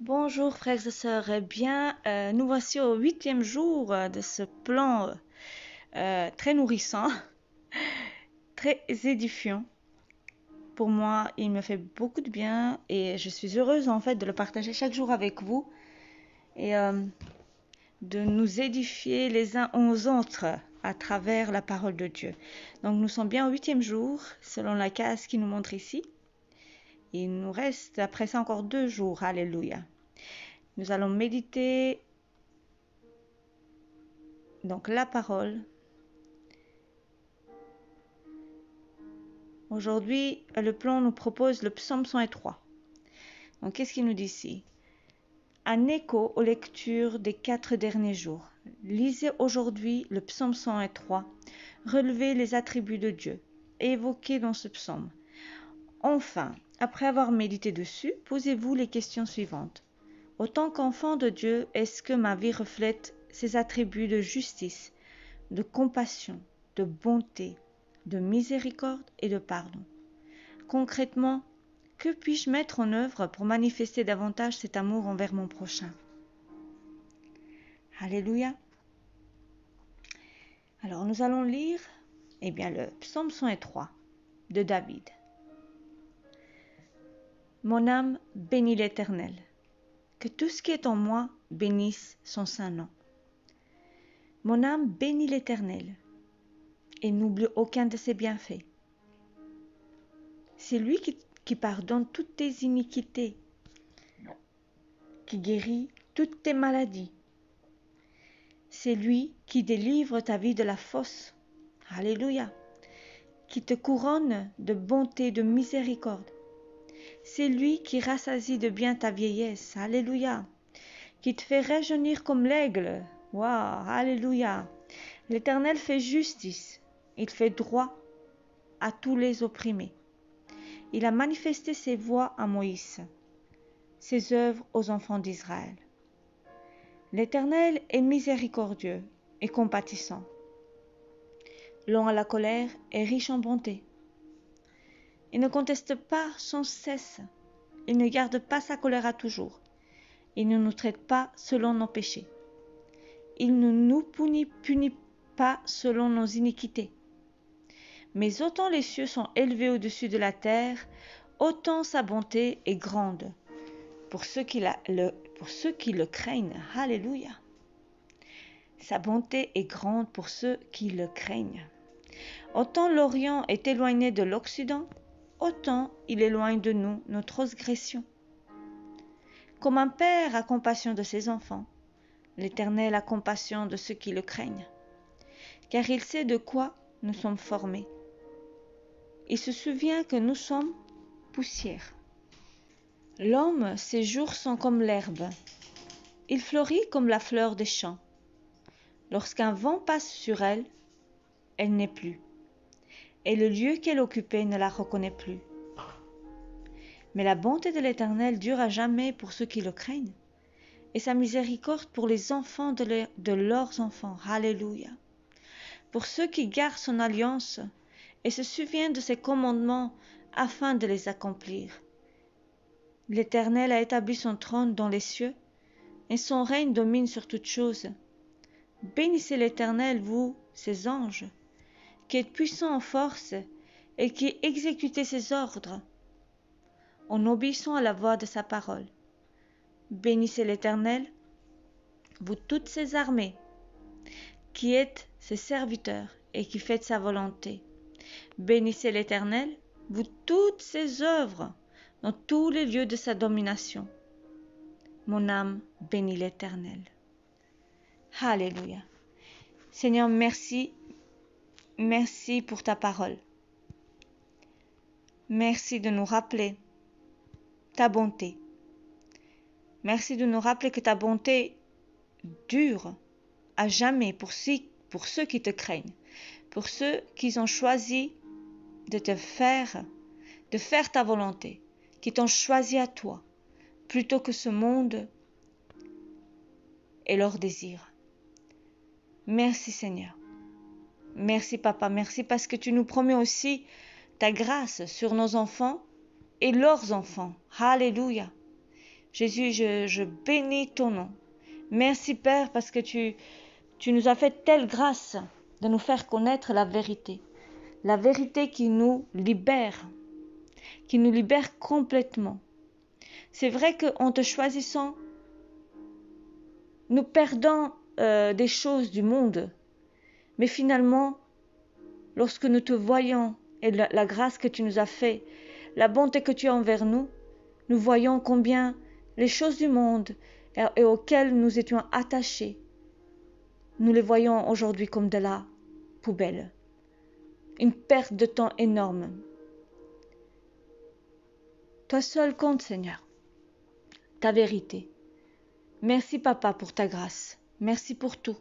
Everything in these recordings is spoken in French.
Bonjour frères et sœurs, eh bien, nous voici au 8e jour de ce plan très nourrissant, très édifiant. Pour moi, il me fait beaucoup de bien et je suis heureuse en fait de le partager chaque jour avec vous et de nous édifier les uns aux autres à travers la parole de Dieu. Donc nous sommes bien au 8e jour, selon la case qui nous montre ici. Il nous reste après ça encore 2 jours, alléluia. Nous allons méditer donc la parole. Aujourd'hui, le plan nous propose le psaume 103. Donc, qu'est-ce qu'il nous dit ici? Un écho aux lectures des 4 derniers jours. Lisez aujourd'hui le psaume 103. Relevez les attributs de Dieu évoqués dans ce psaume. Enfin, après avoir médité dessus, posez-vous les questions suivantes. Autant qu'enfant de Dieu, est-ce que ma vie reflète ses attributs de justice, de compassion, de bonté, de miséricorde et de pardon? Concrètement, que puis-je mettre en œuvre pour manifester davantage cet amour envers mon prochain? Alléluia. Alors nous allons lire le psaume 103 de David. Mon âme bénit l'Éternel. Que tout ce qui est en moi bénisse son saint nom. Mon âme bénit l'Éternel et n'oublie aucun de ses bienfaits. C'est lui qui pardonne toutes tes iniquités, qui guérit toutes tes maladies. C'est lui qui délivre ta vie de la fosse. Alléluia. Qui te couronne de bonté, de miséricorde. C'est lui qui rassasie de bien ta vieillesse. Alléluia. Qui te fait rajeunir comme l'aigle. Waouh, alléluia. L'Éternel fait justice. Il fait droit à tous les opprimés. Il a manifesté ses voies à Moïse, ses œuvres aux enfants d'Israël. L'Éternel est miséricordieux et compatissant, lent à la colère et riche en bonté. Il ne conteste pas sans cesse, il ne garde pas sa colère à toujours, il ne nous traite pas selon nos péchés, il ne nous punit pas selon nos iniquités. Mais autant les cieux sont élevés au-dessus de la terre, autant sa bonté est grande pour ceux qui le craignent. Alléluia. Sa bonté est grande pour ceux qui le craignent. Autant l'Orient est éloigné de l'Occident, autant il éloigne de nous nos transgressions. Comme un père a compassion de ses enfants, l'Éternel a compassion de ceux qui le craignent, car il sait de quoi nous sommes formés. Il se souvient que nous sommes poussière. L'homme, ses jours sont comme l'herbe. Il fleurit comme la fleur des champs. Lorsqu'un vent passe sur elle, elle n'est plus, et le lieu qu'elle occupait ne la reconnaît plus. Mais la bonté de l'Éternel dure à jamais pour ceux qui le craignent, et sa miséricorde pour les enfants de leurs enfants. Alléluia. Pour ceux qui gardent son alliance et se souviennent de ses commandements afin de les accomplir. L'Éternel a établi son trône dans les cieux, et son règne domine sur toutes choses. Bénissez l'Éternel, vous, ses anges, qui êtes puissants en force et qui exécutez ses ordres, en obéissant à la voix de sa parole. Bénissez l'Éternel, vous toutes ses armées, qui êtes ses serviteurs et qui faites sa volonté. Bénissez l'Éternel, vous toutes ses œuvres, dans tous les lieux de sa domination. Mon âme bénit l'Éternel. Alléluia. Seigneur, merci. Merci pour ta parole. Merci de nous rappeler ta bonté. Merci de nous rappeler que ta bonté dure à jamais pour ceux qui te craignent, pour ceux qui ont choisi de faire ta volonté, qui t'ont choisi à toi, plutôt que ce monde et leurs désirs. Merci Seigneur. Merci Papa, merci parce que tu nous promets aussi ta grâce sur nos enfants et leurs enfants. Alléluia. Jésus, je bénis ton nom. Merci Père parce que tu nous as fait telle grâce de nous faire connaître la vérité qui nous libère complètement. C'est vrai qu'en te choisissant, nous perdons des choses du monde, mais finalement, lorsque nous te voyons et la grâce que tu nous as fait, la bonté que tu as envers nous, nous voyons combien les choses du monde et auxquelles nous étions attachés, nous les voyons aujourd'hui comme de la poubelle. Une perte de temps énorme. Toi seul compte, Seigneur, ta vérité. Merci, Papa, pour ta grâce. Merci pour tout.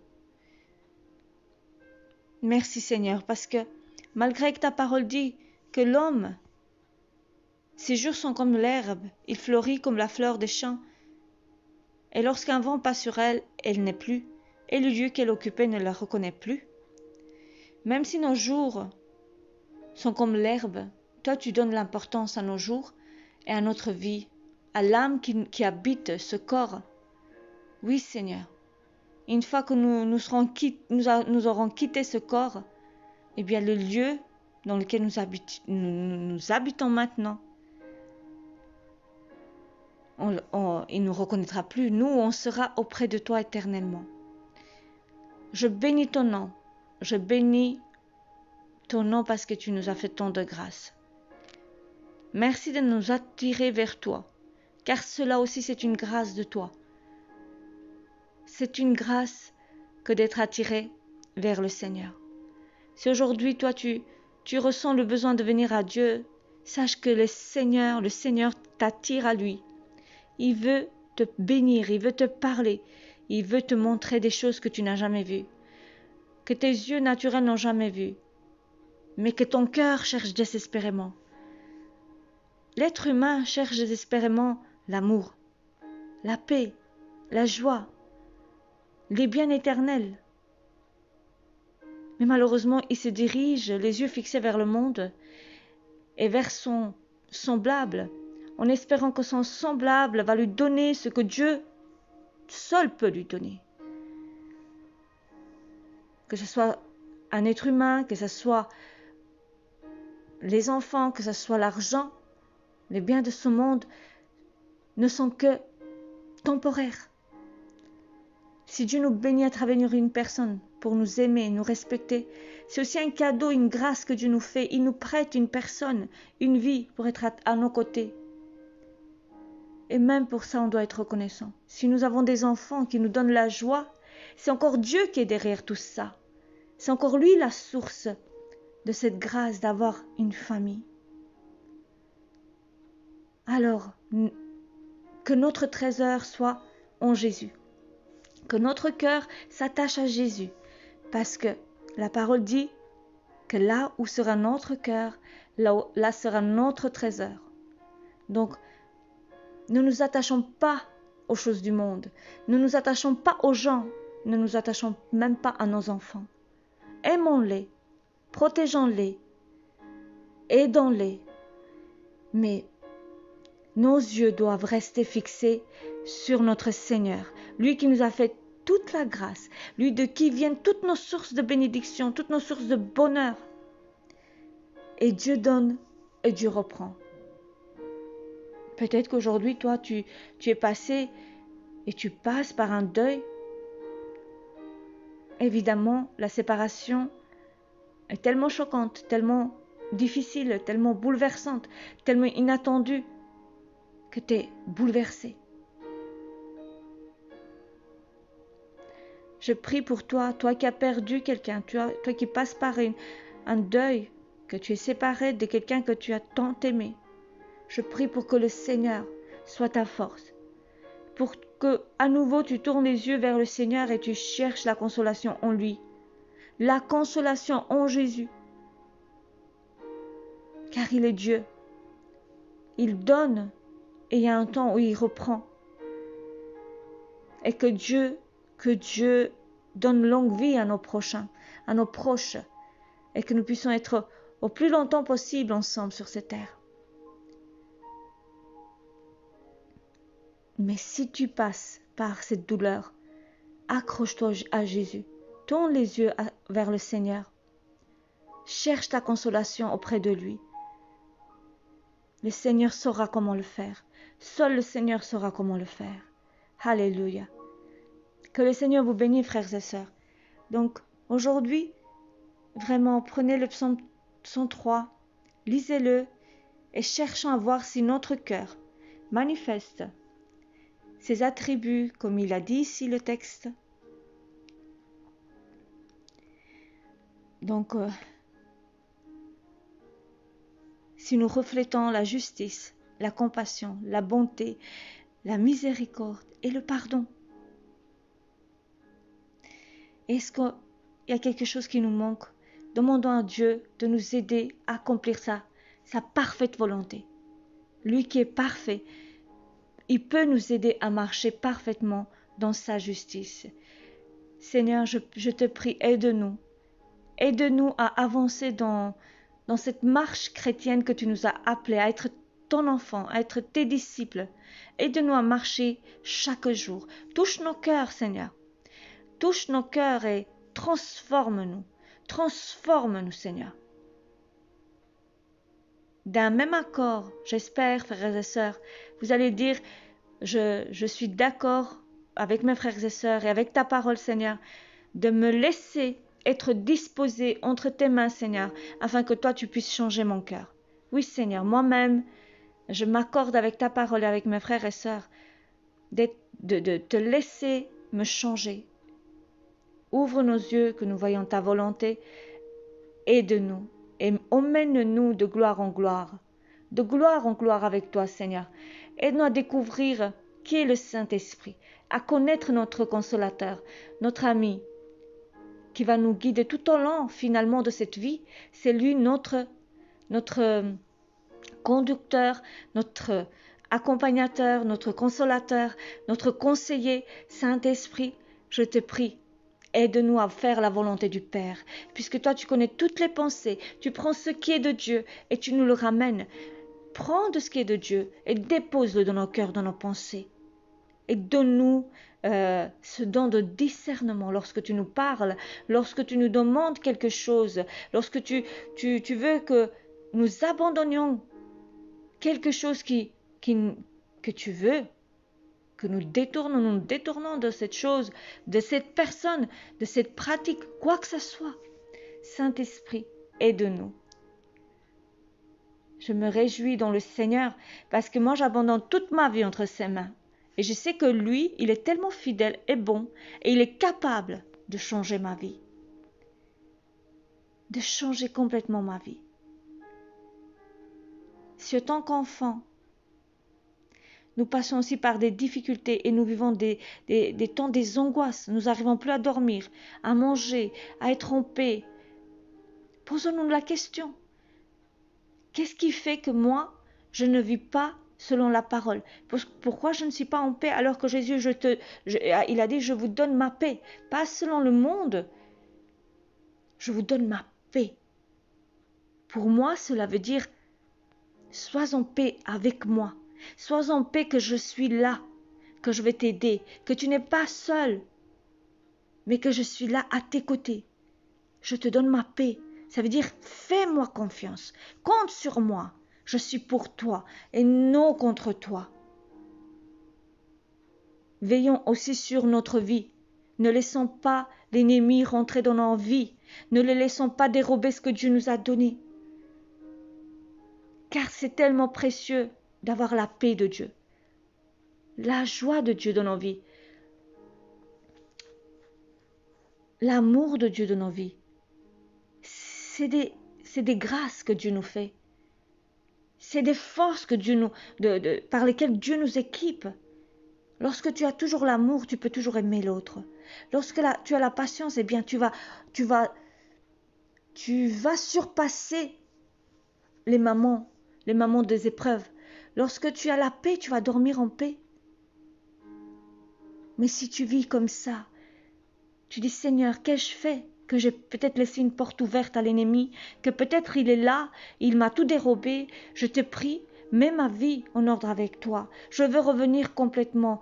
Merci, Seigneur, parce que malgré que ta parole dit que l'homme, ses jours sont comme l'herbe, il fleurit comme la fleur des champs, et lorsqu'un vent passe sur elle, elle n'est plus, et le lieu qu'elle occupait ne la reconnaît plus. Même si nos jours sont comme l'herbe, toi tu donnes l'importance à nos jours et à notre vie, à l'âme qui habite ce corps. Oui, Seigneur, une fois que nous aurons quitté ce corps, eh bien le lieu dans lequel nous habitons maintenant, il ne nous reconnaîtra plus. Nous, on sera auprès de toi éternellement. Je bénis ton nom. Je bénis ton nom parce que tu nous as fait tant de grâce. Merci de nous attirer vers toi, car cela aussi c'est une grâce de toi. C'est une grâce que d'être attiré vers le Seigneur. Si aujourd'hui toi tu ressens le besoin de venir à Dieu, sache que le Seigneur t'attire à lui. Il veut te bénir, il veut te parler, il veut te montrer des choses que tu n'as jamais vues, que tes yeux naturels n'ont jamais vues, mais que ton cœur cherche désespérément. L'être humain cherche désespérément l'amour, la paix, la joie, les biens éternels. Mais malheureusement, il se dirige les yeux fixés vers le monde et vers son semblable, en espérant que son semblable va lui donner ce que Dieu seul peut lui donner. Que ce soit un être humain, que ce soit les enfants, que ce soit l'argent, les biens de ce monde ne sont que temporaires. Si Dieu nous bénit à travers une personne pour nous aimer, nous respecter, c'est aussi un cadeau, une grâce que Dieu nous fait. Il nous prête une personne, une vie pour être à nos côtés. Et même pour ça, on doit être reconnaissant. Si nous avons des enfants qui nous donnent la joie, c'est encore Dieu qui est derrière tout ça. C'est encore lui la source de cette grâce d'avoir une famille. Alors, que notre trésor soit en Jésus. Que notre cœur s'attache à Jésus. Parce que la parole dit que là où sera notre cœur, là sera notre trésor. Donc, ne nous attachons pas aux choses du monde. Ne nous attachons pas aux gens. Ne nous attachons même pas à nos enfants. Aimons-les, protégeons-les, aidons-les. Mais nos yeux doivent rester fixés sur notre Seigneur, lui qui nous a fait toute la grâce, lui de qui viennent toutes nos sources de bénédiction, toutes nos sources de bonheur. Et Dieu donne et Dieu reprend. Peut-être qu'aujourd'hui, toi, tu es passé et tu passes par un deuil. Évidemment, la séparation est tellement choquante, tellement difficile, tellement bouleversante, tellement inattendue, que tu es bouleversé. Je prie pour toi, toi qui as perdu quelqu'un, toi qui passes par un deuil, que tu es séparé de quelqu'un que tu as tant aimé. Je prie pour que le Seigneur soit ta force, pour que à nouveau tu tournes les yeux vers le Seigneur et tu cherches la consolation en lui, la consolation en Jésus, car il est Dieu. Il donne et il y a un temps où il reprend. Et que Dieu donne longue vie à nos prochains, à nos proches, et que nous puissions être au plus longtemps possible ensemble sur cette terre. Mais si tu passes par cette douleur, accroche-toi à Jésus. Tourne les yeux vers le Seigneur. Cherche ta consolation auprès de lui. Le Seigneur saura comment le faire. Seul le Seigneur saura comment le faire. Alléluia. Que le Seigneur vous bénisse, frères et sœurs. Donc, aujourd'hui, vraiment, prenez le psaume 103, lisez-le et cherchons à voir si notre cœur manifeste ses attributs, comme il a dit ici le texte. Donc, si nous reflétons la justice, la compassion, la bonté, la miséricorde et le pardon, est-ce qu'il y a quelque chose qui nous manque? Demandons à Dieu de nous aider à accomplir sa parfaite volonté. Lui qui est parfait, il peut nous aider à marcher parfaitement dans sa justice. Seigneur, je te prie, aide-nous. Aide-nous à avancer dans cette marche chrétienne que tu nous as appelés, à être ton enfant, à être tes disciples. Aide-nous à marcher chaque jour. Touche nos cœurs, Seigneur. Touche nos cœurs et transforme-nous. Transforme-nous, Seigneur. D'un même accord, j'espère, frères et sœurs, vous allez dire, je suis d'accord avec mes frères et sœurs et avec ta parole, Seigneur, de me laisser être disposé entre tes mains, Seigneur, afin que toi tu puisses changer mon cœur. Oui, Seigneur, moi-même, je m'accorde avec ta parole et avec mes frères et sœurs de te laisser me changer. Ouvre nos yeux que nous voyons ta volonté. Aide-nous et emmène-nous de gloire en gloire avec toi, Seigneur. Aide-nous à découvrir qui est le Saint-Esprit, à connaître notre consolateur, notre ami, qui va nous guider tout au long, finalement, de cette vie. C'est lui notre conducteur, notre accompagnateur, notre consolateur, notre conseiller. Saint-Esprit, je te prie, aide-nous à faire la volonté du Père, puisque toi tu connais toutes les pensées, tu prends ce qui est de Dieu et tu nous le ramènes. Prends de ce qui est de Dieu et dépose-le dans nos cœurs, dans nos pensées. Et donne-nous ce don de discernement lorsque tu nous parles, lorsque tu nous demandes quelque chose, lorsque tu veux que nous abandonnions quelque chose que tu veux, que nous détournons de cette chose, de cette personne, de cette pratique, quoi que ce soit. Saint-Esprit, aide-nous. Je me réjouis dans le Seigneur parce que moi j'abandonne toute ma vie entre ses mains. Et je sais que lui, il est tellement fidèle et bon et il est capable de changer ma vie. De changer complètement ma vie. Si en tant qu'enfant, nous passons aussi par des difficultés et nous vivons des temps, des angoisses. Nous n'arrivons plus à dormir, à manger, à être en paix. Posons-nous la question. Qu'est-ce qui fait que moi, je ne vis pas selon la parole? Pourquoi je ne suis pas en paix alors que Jésus, il a dit, je vous donne ma paix. Pas selon le monde. Je vous donne ma paix. Pour moi, cela veut dire, sois en paix avec moi. Sois en paix que je suis là, que je vais t'aider, que tu n'es pas seul, mais que je suis là à tes côtés. Je te donne ma paix. Ça veut dire, fais-moi confiance, compte sur moi. Je suis pour toi et non contre toi. Veillons aussi sur notre vie. Ne laissons pas l'ennemi rentrer dans nos vies. Ne le laissons pas dérober ce que Dieu nous a donné. Car c'est tellement précieux d'avoir la paix de Dieu, la joie de Dieu dans nos vies, l'amour de Dieu dans nos vies. C'est des grâces que Dieu nous fait. C'est des forces que Dieu par lesquelles Dieu nous équipe. Lorsque tu as toujours l'amour, tu peux toujours aimer l'autre. Lorsque tu as la patience, eh bien tu vas surpasser les moments des épreuves. Lorsque tu as la paix, tu vas dormir en paix. Mais si tu vis comme ça, tu dis, Seigneur, qu'ai-je fait? Que j'ai peut-être laissé une porte ouverte à l'ennemi, que peut-être il est là, il m'a tout dérobé. Je te prie, mets ma vie en ordre avec toi. Je veux revenir complètement.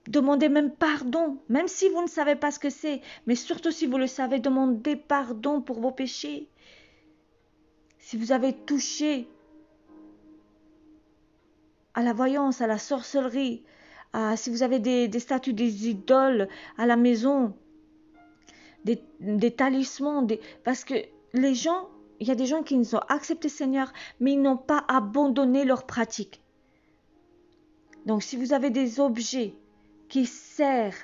Demandez même pardon, même si vous ne savez pas ce que c'est, mais surtout si vous le savez, demandez pardon pour vos péchés. Si vous avez touché à la voyance, à la sorcellerie, si vous avez des statues, des idoles à la maison, des talismans, parce que les gens, il y a des gens qui nous ont accepté le Seigneur, mais ils n'ont pas abandonné leur pratique. Donc si vous avez des objets qui servent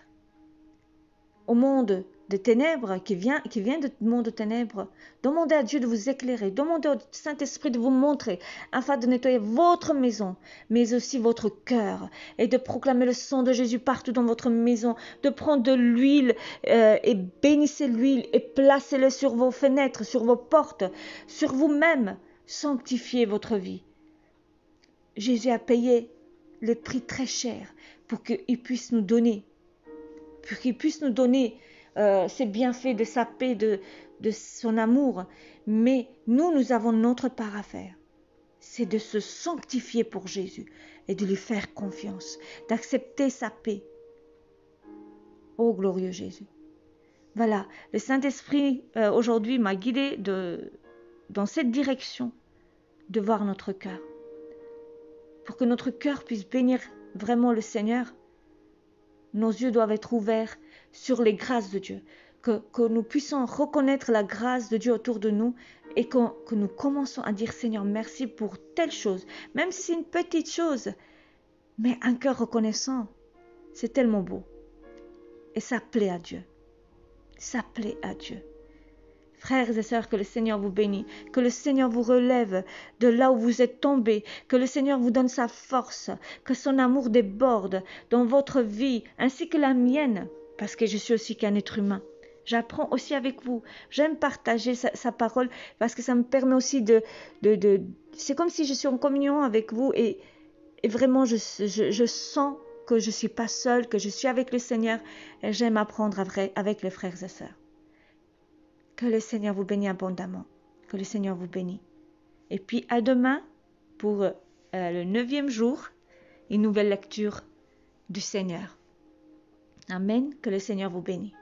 au monde des ténèbres, qui vient du monde des ténèbres, demandez à Dieu de vous éclairer, demandez au Saint-Esprit de vous montrer, afin de nettoyer votre maison, mais aussi votre cœur, et de proclamer le sang de Jésus partout dans votre maison, de prendre de l'huile et bénissez l'huile et placez-le sur vos fenêtres, sur vos portes, sur vous-même, sanctifiez votre vie. Jésus a payé le prix très cher pour qu'il puisse nous donner, ses bienfaits, de sa paix, de son amour. Mais nous avons notre part à faire. C'est de se sanctifier pour Jésus et de lui faire confiance, d'accepter sa paix. Ô glorieux Jésus. Voilà, le Saint-Esprit aujourd'hui m'a guidé dans cette direction de voir notre cœur. Pour que notre cœur puisse bénir vraiment le Seigneur, nos yeux doivent être ouverts sur les grâces de Dieu, que nous puissions reconnaître la grâce de Dieu autour de nous et que nous commençons à dire Seigneur merci pour telle chose, même si c'est une petite chose, mais un cœur reconnaissant, c'est tellement beau. Et ça plaît à Dieu. Ça plaît à Dieu. Frères et sœurs, que le Seigneur vous bénisse, que le Seigneur vous relève de là où vous êtes tombés, que le Seigneur vous donne sa force, que son amour déborde dans votre vie, ainsi que la mienne, parce que je suis aussi qu'un être humain. J'apprends aussi avec vous. J'aime partager sa parole, parce que ça me permet aussi c'est comme si je suis en communion avec vous, et vraiment je sens que je ne suis pas seule, que je suis avec le Seigneur, et j'aime apprendre avec les frères et sœurs. Que le Seigneur vous bénisse abondamment. Que le Seigneur vous bénisse. Et puis à demain pour le 9e jour, une nouvelle lecture du Seigneur. Amen. Que le Seigneur vous bénisse.